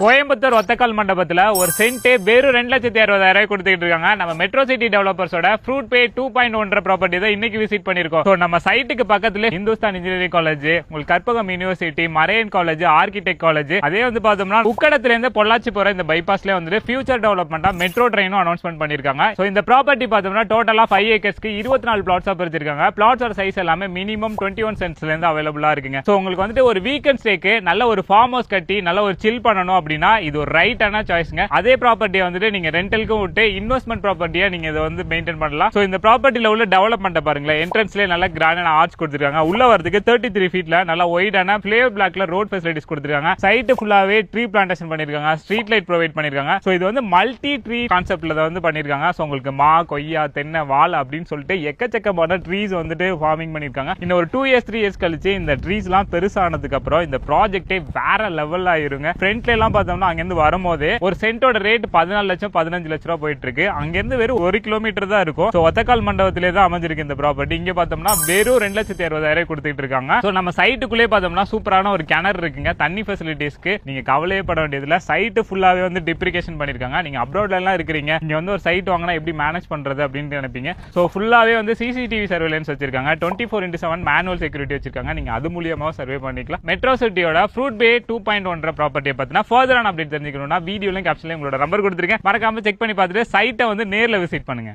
கோயம்புத்தூர் ஒத்தக்கால் மண்டபத்துல ஒரு சென்ட் வெறும் 2,60,60,000 கொடுத்துட்டு இருக்காங்க. நம்ம மெட்ரோ சிட்டி டெவலப்பர்ஸோட ஃப்ரூட் பே 2.1 ப்ராப்பர்ட்டி தான் இன்னைக்கு விசிட் பண்ணிருக்கோம். சோ நம்ம சைட்டுக்கு பக்கத்துல இந்துஸ்தான் இன்ஜினியரிங் காலேஜ், உங்களுக்கு Karpagam university, Marian college, architect college, அதே வந்து பார்த்தோம்னா உக்கடத்துல இருந்து பொள்ளாச்சி போற இந்த பைபாஸ்ல வந்து ஃபியூச்சர் டெவலப்மெண்டா மெட்ரோ ட்ரெயினும் அனௌன்ஸ்மெண்ட் பண்ணிருக்காங்க. சோ இந்த ப்ராப்பர்ட்டி பார்த்தோம்னா டோட்டலா 5 ஏக்கர்ஸ்க்கு 24 பிளாட்ஸா பிரிச்சிருக்காங்க. பிளாட்ஸோட சைஸ் எல்லாமே மினிமம் 21 சென்ட்ஸ்ல இருந்து அவைலபிளா இருக்குங்க. சோ உங்களுக்கு வந்துட்டு ஒரு வீக்கெண்ட் ஸ்டேக்கு நல்ல ஒரு ஃபார்ம் ஹவுஸ் கட்டி நல்ல ஒரு சில் பண்ணணும் அப்படின்னா இது ஒரு ரைட்டான சாய்ஸ்ங்க. அதே ப்ராப்பர்ட்டியை வந்துட்டு நீங்க ரெண்டலுக்கும் விட்டு இன்வெஸ்ட்மெண்ட் ப்ராப்பர்ட்டியா நீங்க இதை வந்து மெயின்டைன் பண்ணலாம். சோ இந்த ப்ராப்பர்ட்டில உள்ள டெவலப்மெண்ட் பாருங்களேன். என்ட்ரன்ஸ்ல நல்ல கிராண்டான ஆர்ச் கொடுத்திருக்காங்க. உள்ள வரதுக்கு 33 ஃபீட்ல நல்ல ஒய்டான ஃபிளேவர் பிளாக்ல ரோட் ஃபெசிலிட்டிஸ் கொடுத்திருக்காங்க. சைட் ஃபுல்லாவே ட்ரீ பிளான்டேஷன் பண்ணிருக்காங்க. ஸ்ட்ரீட் லைட் ப்ரொவைட் பண்ணிருக்காங்க. சோ இது வந்து மல்டி ட்ரீ கான்செப்ட்ல வந்து பண்ணிருக்காங்க. சோ உங்களுக்கு மா, கொய்யா, தென்னை, வாழை அப்படின்னு சொல்லிட்டு எக்கச்சக்கமான ட்ரீஸ் வந்துட்டு ஃபார்மிங் பண்ணிருக்காங்க. இன்னும் ஒரு 2 இயர்ஸ் 3 இயர்ஸ் கழிச்சு இந்த ட்ரீஸ் எல்லாம் பெருசானதுக்கு அப்புறம் இந்த ப்ராஜெக்டே வேற லெவல் ஆயிருங்க. ஃப்ரண்ட்ல எல்லாம் பார்த்தோம்னா அங்க இருந்து வரும்போது ஒரு சென்டோட ரேட் 14 லட்சம் 15 லட்சம் ரூபாய் போயிட்டு இருக்கு. அங்க இருந்து வெறும் 1 கிலோமீட்டர் தான் இருக்கும். சோ ஒத்தக்கால் மண்டபத்திலே தான் அமைஞ்சிருக்கு இந்த ப்ராப்பர்ட்டி. இங்க பார்த்தோம்னா வெறும் 2,60,60,000 கொடுத்துட்டு இருக்காங்க. சோ நம்ம சைட்டுக்குள்ளே பார்த்தோம்னா சூப்பரான ஒரு கிணறு இருக்குங்க. தண்ணி ஃபெசிலிட்டிஸ்க்கு நீங்க கவலையே பட வேண்டியதில்ல. சைட்டு ஃபுல்லாவே வந்து டிப்ரிகேஷன் பண்ணிருக்காங்க. நீங்க அப்ராட்ல எல்லாம் இருக்கிறீங்க, இங்க வந்து ஒரு சைட் வாங்கினா எப்படி மேனேஜ் பண்றது அப்படின்னு நினைப்பீங்க. சோ ஃபுல்லாவே வந்து சிசிடிவி சர்வேலன்ஸ் வச்சிருக்காங்க. 24/7 மேனுவல் செக்யூரிட்டி வச்சிருக்காங்க. நீங்க அது மூலியமா சர்வே பண்ணிக்கலாம். மெட்ரோ சிட்டியோட ஃப்ரூட் பே 2.1 ப்ராப்பர்ட்டியை பத்தினா ஃபர்தரான அப்டேட் தெரிஞ்சுக்கணும்னா வீடியோல கேப்ஷன்ல உங்களோட நம்பர் கொடுத்துருக்கேன். மறக்காம செக் பண்ணி பார்த்துட்டு சைட்டை வந்து நேர்ல விசிட் பண்ணுங்க.